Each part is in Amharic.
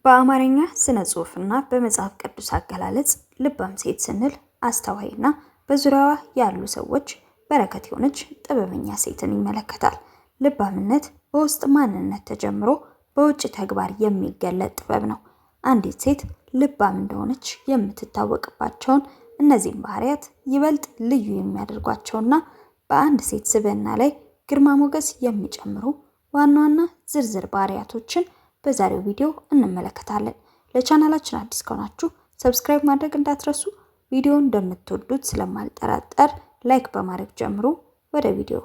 በአማርኛ ስነ ጽሑፍና በመጽሐፍ ቅዱስ አገላለጽ ልባም ሴት ስንል አስተዋይና በዙሪያዋ ያሉ ሰዎች በረከት የሆነች ጥበበኛ ሴትን ይመለከታል። ልባምነት በውስጥ ማንነት ተጀምሮ በውጭ ተግባር የሚገለጥ ጥበብ ነው። አንዲት ሴት ልባም እንደሆነች የምትታወቅባቸውን እነዚህን ባህሪያት ይበልጥ ልዩ የሚያደርጓቸውና በአንድ ሴት ስብዕና ላይ ግርማ ሞገስ የሚጨምሩ ዋና ዋና ዝርዝር ባህሪያቶችን በዛሬው ቪዲዮ እንመለከታለን። ለቻናላችን አዲስ ከሆናችሁ ሰብስክራይብ ማድረግ እንዳትረሱ። ቪዲዮውን እንደምትወዱት ስለማልጠራጠር ላይክ በማድረግ ጀምሩ። ወደ ቪዲዮ።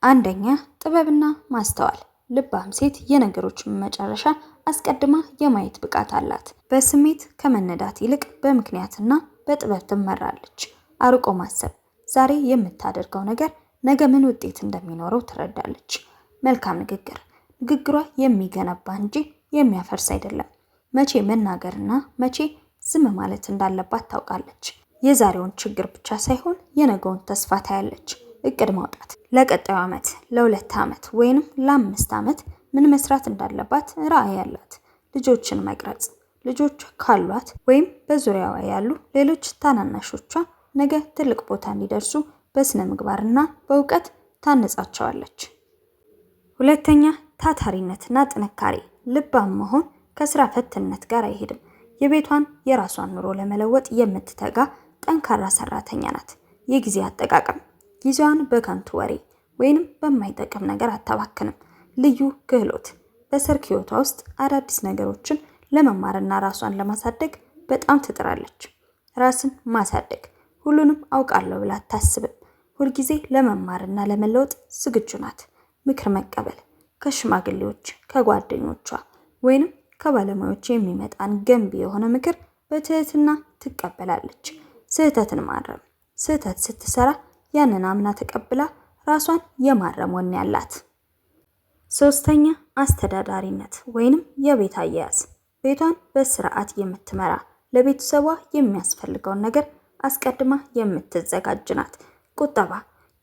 አንደኛ፣ ጥበብና ማስተዋል። ልባም ሴት የነገሮችን መጨረሻ አስቀድማ የማየት ብቃት አላት። በስሜት ከመነዳት ይልቅ በምክንያትና በጥበብ ትመራለች። አርቆ ማሰብ፣ ዛሬ የምታደርገው ነገር ነገ ምን ውጤት እንደሚኖረው ትረዳለች። መልካም ንግግር፣ ንግግሯ የሚገነባ እንጂ የሚያፈርስ አይደለም። መቼ መናገርና መቼ ዝም ማለት እንዳለባት ታውቃለች። የዛሬውን ችግር ብቻ ሳይሆን የነገውን ተስፋ ታያለች። እቅድ ማውጣት፣ ለቀጣዩ ዓመት፣ ለ2 ዓመት ወይንም ለ5 ዓመት ምን መስራት እንዳለባት ራዕይ አላት። ልጆችን መቅረጽ፣ ልጆች ካሏት ወይም በዙሪያዋ ያሉ ሌሎች ታናናሾቿ ነገ ትልቅ ቦታ እንዲደርሱ በስነ ምግባርና በእውቀት ታነጻቸዋለች። ሁለተኛ፣ ታታሪነትና ጥንካሬ። ልባም መሆን ከስራ ፈትነት ጋር አይሄድም። የቤቷን የራሷን ኑሮ ለመለወጥ የምትተጋ ጠንካራ ሰራተኛ ናት። የጊዜ አጠቃቀም፣ ጊዜዋን በከንቱ ወሬ ወይንም በማይጠቅም ነገር አታባክንም። ልዩ ክህሎት፣ በሰርክ ህይወቷ ውስጥ አዳዲስ ነገሮችን ለመማርና ራሷን ለማሳደግ በጣም ትጥራለች። ራስን ማሳደግ፣ ሁሉንም አውቃለሁ ብላ አታስብም። ሁልጊዜ ለመማርና ለመለወጥ ዝግጁ ናት። ምክር መቀበል፣ ከሽማግሌዎች ከጓደኞቿ ወይንም ከባለሙያዎች የሚመጣን ገንቢ የሆነ ምክር በትህትና ትቀበላለች። ስህተትን ማረም፣ ስህተት ስትሰራ ያንን አምና ተቀብላ ራሷን የማረም ወኔ ያላት። ሶስተኛ፣ አስተዳዳሪነት ወይንም የቤት አያያዝ። ቤቷን በስርዓት የምትመራ፣ ለቤተሰቧ የሚያስፈልገውን ነገር አስቀድማ የምትዘጋጅ ናት። ቁጠባ፣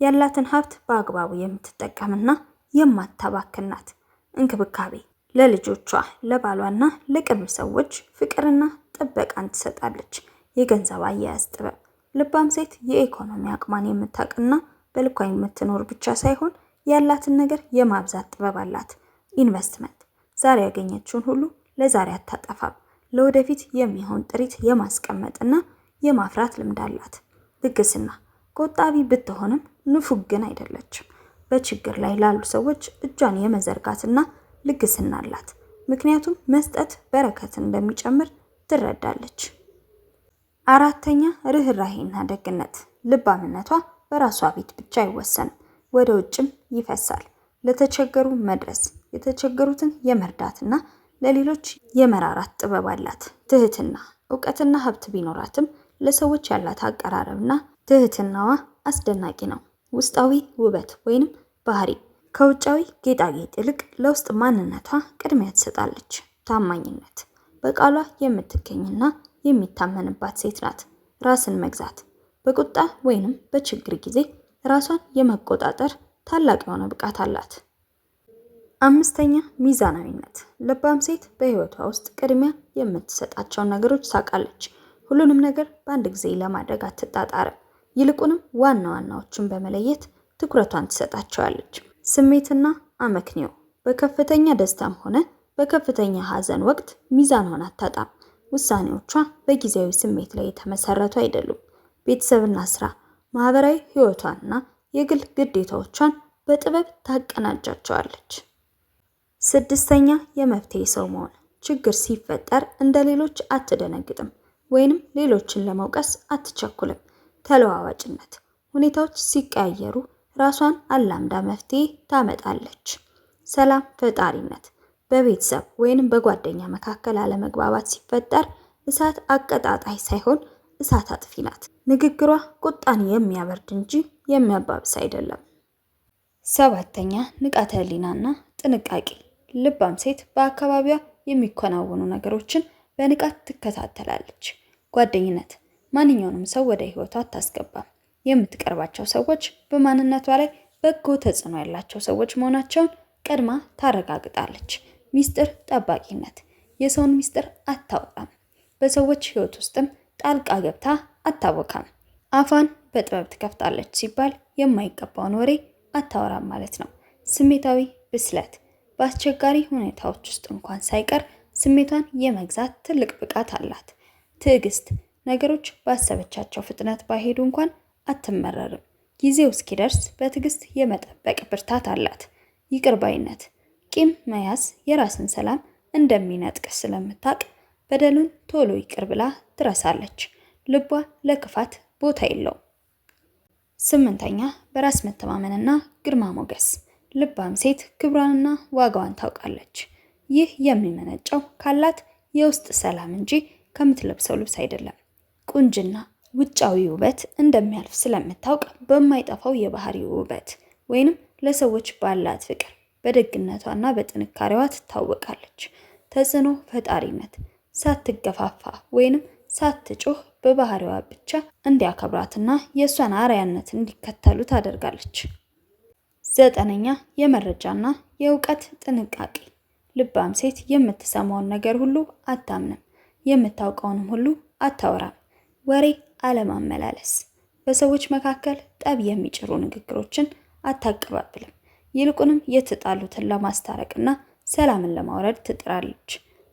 ያላትን ሀብት በአግባቡ የምትጠቀምና የማታባክን ናት። እንክብካቤ፣ ለልጆቿ ለባሏና ለቅርብ ሰዎች ፍቅርና ጥበቃን ትሰጣለች። የገንዘብ አያያዝ ጥበብ፣ ልባም ሴት የኢኮኖሚ አቅሟን የምታውቅና በልኳ የምትኖር ብቻ ሳይሆን ያላትን ነገር የማብዛት ጥበብ አላት። ኢንቨስትመንት፣ ዛሬ ያገኘችውን ሁሉ ለዛሬ አታጠፋም። ለወደፊት የሚሆን ጥሪት የማስቀመጥና የማፍራት ልምድ አላት። ልግስና፣ ቆጣቢ ብትሆንም ንፉግ ግን አይደለችም። በችግር ላይ ላሉ ሰዎች እጇን የመዘርጋትና ልግስና አላት። ምክንያቱም መስጠት በረከትን እንደሚጨምር ትረዳለች። አራተኛ፣ ርህራሄና ደግነት። ልባምነቷ በራሷ ቤት ብቻ አይወሰንም፣ ወደ ውጭም ይፈሳል። ለተቸገሩ መድረስ፣ የተቸገሩትን የመርዳትና ለሌሎች የመራራት ጥበብ አላት። ትህትና፣ እውቀትና ሀብት ቢኖራትም ለሰዎች ያላት አቀራረብና ትህትናዋ አስደናቂ ነው። ውስጣዊ ውበት ወይንም ባህሪ፣ ከውጫዊ ጌጣጌጥ ይልቅ ለውስጥ ማንነቷ ቅድሚያ ትሰጣለች። ታማኝነት፣ በቃሏ የምትገኝና የሚታመንባት ሴት ናት። ራስን መግዛት፣ በቁጣ ወይንም በችግር ጊዜ ራሷን የመቆጣጠር ታላቅ የሆነ ብቃት አላት። አምስተኛ፣ ሚዛናዊነት። ልባም ሴት በህይወቷ ውስጥ ቅድሚያ የምትሰጣቸውን ነገሮች ታውቃለች። ሁሉንም ነገር በአንድ ጊዜ ለማድረግ አትጣጣርም። ይልቁንም ዋና ዋናዎችን በመለየት ትኩረቷን ትሰጣቸዋለች። ስሜትና አመክንዮ፣ በከፍተኛ ደስታም ሆነ በከፍተኛ ሀዘን ወቅት ሚዛኗን አታጣም። ውሳኔዎቿ በጊዜያዊ ስሜት ላይ የተመሰረቱ አይደሉም። ቤተሰብና ስራ፣ ማህበራዊ ህይወቷንና የግል ግዴታዎቿን በጥበብ ታቀናጃቸዋለች። ስድስተኛ፣ የመፍትሄ ሰው መሆን። ችግር ሲፈጠር እንደ ሌሎች አትደነግጥም ወይንም ሌሎችን ለመውቀስ አትቸኩልም። ተለዋዋጭነት፣ ሁኔታዎች ሲቀያየሩ ራሷን አላምዳ መፍትሄ ታመጣለች። ሰላም ፈጣሪነት፣ በቤተሰብ ወይንም በጓደኛ መካከል አለመግባባት ሲፈጠር እሳት አቀጣጣይ ሳይሆን እሳት አጥፊ ናት። ንግግሯ ቁጣን የሚያበርድ እንጂ የሚያባብስ አይደለም። ሰባተኛ፣ ንቃተ ህሊናና ጥንቃቄ። ልባም ሴት በአካባቢዋ የሚከናወኑ ነገሮችን በንቃት ትከታተላለች። ጓደኝነት፣ ማንኛውንም ሰው ወደ ህይወቷ አታስገባም። የምትቀርባቸው ሰዎች በማንነቷ ላይ በጎ ተጽዕኖ ያላቸው ሰዎች መሆናቸውን ቀድማ ታረጋግጣለች። ሚስጥር ጠባቂነት፣ የሰውን ሚስጥር አታወጣም። በሰዎች ህይወት ውስጥም ጣልቃ ገብታ አታወካም። አፏን በጥበብ ትከፍታለች ሲባል የማይገባውን ወሬ አታወራም ማለት ነው። ስሜታዊ ብስለት፣ በአስቸጋሪ ሁኔታዎች ውስጥ እንኳን ሳይቀር ስሜቷን የመግዛት ትልቅ ብቃት አላት። ትዕግስት፣ ነገሮች ባሰበቻቸው ፍጥነት ባይሄዱ እንኳን አትመረርም። ጊዜው እስኪደርስ በትዕግስት የመጠበቅ ብርታት አላት። ይቅር ባይነት፣ ቂም መያዝ የራስን ሰላም እንደሚነጥቅ ስለምታውቅ በደሉን ቶሎ ይቅር ብላ ትረሳለች። ልቧ ለክፋት ቦታ የለውም። 8ኛ በራስ መተማመንና ግርማ ሞገስ፣ ልባም ሴት ክብሯንና ዋጋዋን ታውቃለች። ይህ የሚመነጨው ካላት የውስጥ ሰላም እንጂ ከምትለብሰው ልብስ አይደለም። ቁንጅና፣ ውጫዊ ውበት እንደሚያልፍ ስለምታውቅ በማይጠፋው የባህሪ ውበት ወይንም ለሰዎች ባላት ፍቅር በደግነቷና በጥንካሬዋ ትታወቃለች። ተጽዕኖ ፈጣሪነት፣ ሳትገፋፋ ወይንም ሳትጮህ በባህሪዋ ብቻ እንዲያከብራትና የእሷን አርአያነት እንዲከተሉ ታደርጋለች። 9ኛ የመረጃና የእውቀት ጥንቃቄ፣ ልባም ሴት የምትሰማውን ነገር ሁሉ አታምንም፣ የምታውቀውንም ሁሉ አታወራም። ወሬ አለማመላለስ፣ በሰዎች መካከል ጠብ የሚጭሩ ንግግሮችን አታቀባብልም። ይልቁንም የተጣሉትን ለማስታረቅና ሰላምን ለማውረድ ትጥራለች።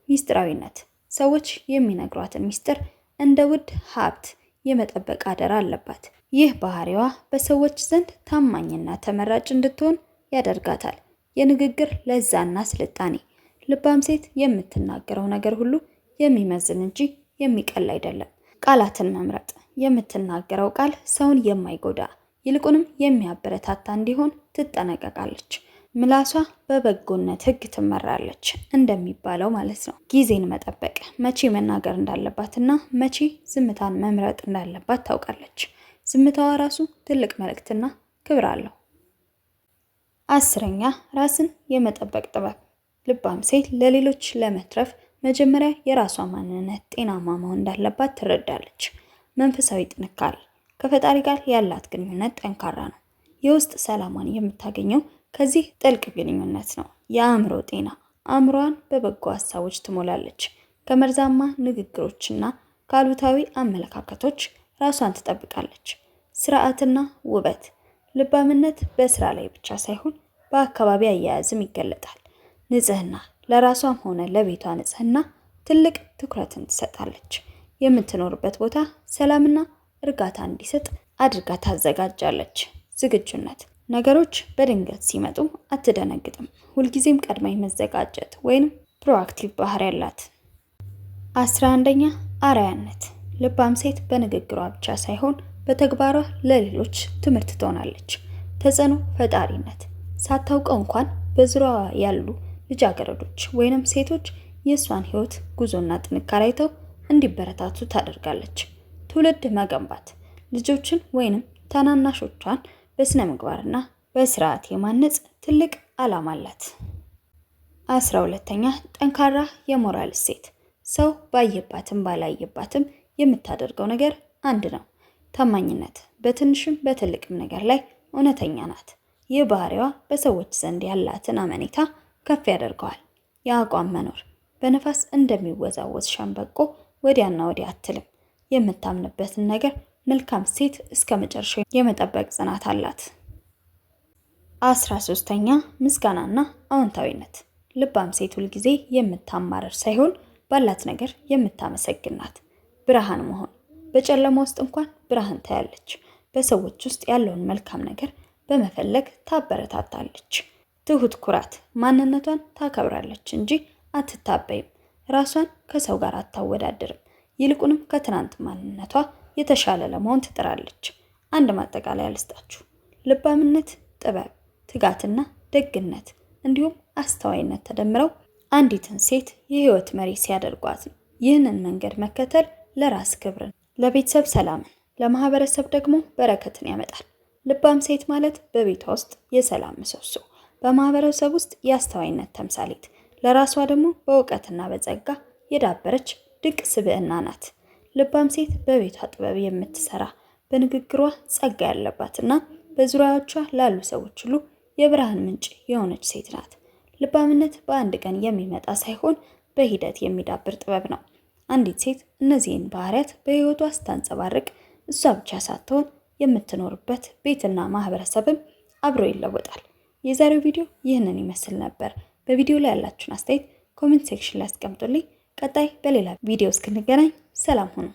ሚስጥራዊነት፣ ሰዎች የሚነግሯትን ሚስጥር እንደ ውድ ሀብት የመጠበቅ አደራ አለባት። ይህ ባህሪዋ በሰዎች ዘንድ ታማኝና ተመራጭ እንድትሆን ያደርጋታል። የንግግር ለዛና ስልጣኔ፣ ልባም ሴት የምትናገረው ነገር ሁሉ የሚመዝን እንጂ የሚቀል አይደለም። ቃላትን መምረጥ፣ የምትናገረው ቃል ሰውን የማይጎዳ ይልቁንም የሚያበረታታ እንዲሆን ትጠነቀቃለች። ምላሷ በበጎነት ሕግ ትመራለች እንደሚባለው ማለት ነው። ጊዜን መጠበቅ፣ መቼ መናገር እንዳለባትና መቼ ዝምታን መምረጥ እንዳለባት ታውቃለች። ዝምታዋ ራሱ ትልቅ መልእክትና ክብር አለው። 10ኛ ራስን የመጠበቅ ጥበብ፣ ልባም ሴት ለሌሎች ለመትረፍ መጀመሪያ የራሷ ማንነት ጤናማ መሆን እንዳለባት ትረዳለች። መንፈሳዊ ጥንካሬ፣ ከፈጣሪ ጋር ያላት ግንኙነት ጠንካራ ነው። የውስጥ ሰላሟን የምታገኘው ከዚህ ጥልቅ ግንኙነት ነው። የአእምሮ ጤና፣ አእምሮዋን በበጎ ሀሳቦች ትሞላለች። ከመርዛማ ንግግሮችና ከአሉታዊ አመለካከቶች ራሷን ትጠብቃለች። ስርዓትና ውበት፣ ልባምነት በስራ ላይ ብቻ ሳይሆን በአካባቢ አያያዝም ይገለጣል። ንጽህና፣ ለራሷም ሆነ ለቤቷ ንጽህና ትልቅ ትኩረትን ትሰጣለች። የምትኖርበት ቦታ ሰላምና እርጋታ እንዲሰጥ አድርጋ ታዘጋጃለች። ዝግጁነት፣ ነገሮች በድንገት ሲመጡ አትደነግጥም። ሁልጊዜም ቀድማ መዘጋጀት ወይም ፕሮአክቲቭ ባህሪ ያላት። 11ኛ አርአያነት፣ ልባም ሴት በንግግሯ ብቻ ሳይሆን በተግባሯ ለሌሎች ትምህርት ትሆናለች። ተጽዕኖ ፈጣሪነት፣ ሳታውቀው እንኳን በዙሪያዋ ያሉ ልጃገረዶች ወይንም ሴቶች የእሷን ህይወት ጉዞና ጥንካሬ አይተው እንዲበረታቱ ታደርጋለች። ትውልድ መገንባት፣ ልጆችን ወይንም ታናናሾቿን በስነ ምግባርና በስርዓት የማነጽ ትልቅ ዓላማ አላት። 12ኛ ጠንካራ የሞራል እሴት፣ ሰው ባየባትም ባላየባትም የምታደርገው ነገር አንድ ነው። ታማኝነት፣ በትንሽም በትልቅም ነገር ላይ እውነተኛ ናት። ይህ ባህሪዋ በሰዎች ዘንድ ያላትን አመኔታ ከፍ ያደርገዋል። የአቋም መኖር፣ በነፋስ እንደሚወዛወዝ ሸምበቆ ወዲያና ወዲያ አትልም። የምታምንበትን ነገር መልካም ሴት እስከ መጨረሻው የመጠበቅ ጽናት አላት። 13ኛ ምስጋናና አዎንታዊነት፣ ልባም ሴት ሁልጊዜ የምታማረር ሳይሆን ባላት ነገር የምታመሰግን ናት። ብርሃን መሆን፣ በጨለማ ውስጥ እንኳን ብርሃን ታያለች። በሰዎች ውስጥ ያለውን መልካም ነገር በመፈለግ ታበረታታለች። ትሁት ኩራት፣ ማንነቷን ታከብራለች እንጂ አትታበይም። ራሷን ከሰው ጋር አታወዳድርም። ይልቁንም ከትናንት ማንነቷ የተሻለ ለመሆን ትጥራለች። አንድ ማጠቃለያ ልስጣችሁ። ልባምነት፣ ጥበብ፣ ትጋትና ደግነት እንዲሁም አስተዋይነት ተደምረው አንዲትን ሴት የህይወት መሪ ሲያደርጓት ነው። ይህንን መንገድ መከተል ለራስ ክብርን፣ ለቤተሰብ ሰላምን፣ ለማህበረሰብ ደግሞ በረከትን ያመጣል። ልባም ሴት ማለት በቤቷ ውስጥ የሰላም ምሰሶ፣ በማህበረሰብ ውስጥ የአስተዋይነት ተምሳሌት፣ ለራሷ ደግሞ በእውቀትና በጸጋ የዳበረች ድንቅ ስብዕና ናት። ልባም ሴት በቤቷ ጥበብ የምትሰራ፣ በንግግሯ ጸጋ ያለባትና በዙሪያዎቿ ላሉ ሰዎች ሁሉ የብርሃን ምንጭ የሆነች ሴት ናት። ልባምነት በአንድ ቀን የሚመጣ ሳይሆን በሂደት የሚዳብር ጥበብ ነው። አንዲት ሴት እነዚህን ባህሪያት በህይወቷ ስታንጸባርቅ እሷ ብቻ ሳትሆን የምትኖርበት ቤትና ማህበረሰብም አብሮ ይለወጣል። የዛሬው ቪዲዮ ይህንን ይመስል ነበር። በቪዲዮ ላይ ያላችሁን አስተያየት ኮሜንት ሴክሽን ላይ አስቀምጡልኝ። ቀጣይ በሌላ ቪዲዮ እስክንገናኝ ሰላም ሁኑ።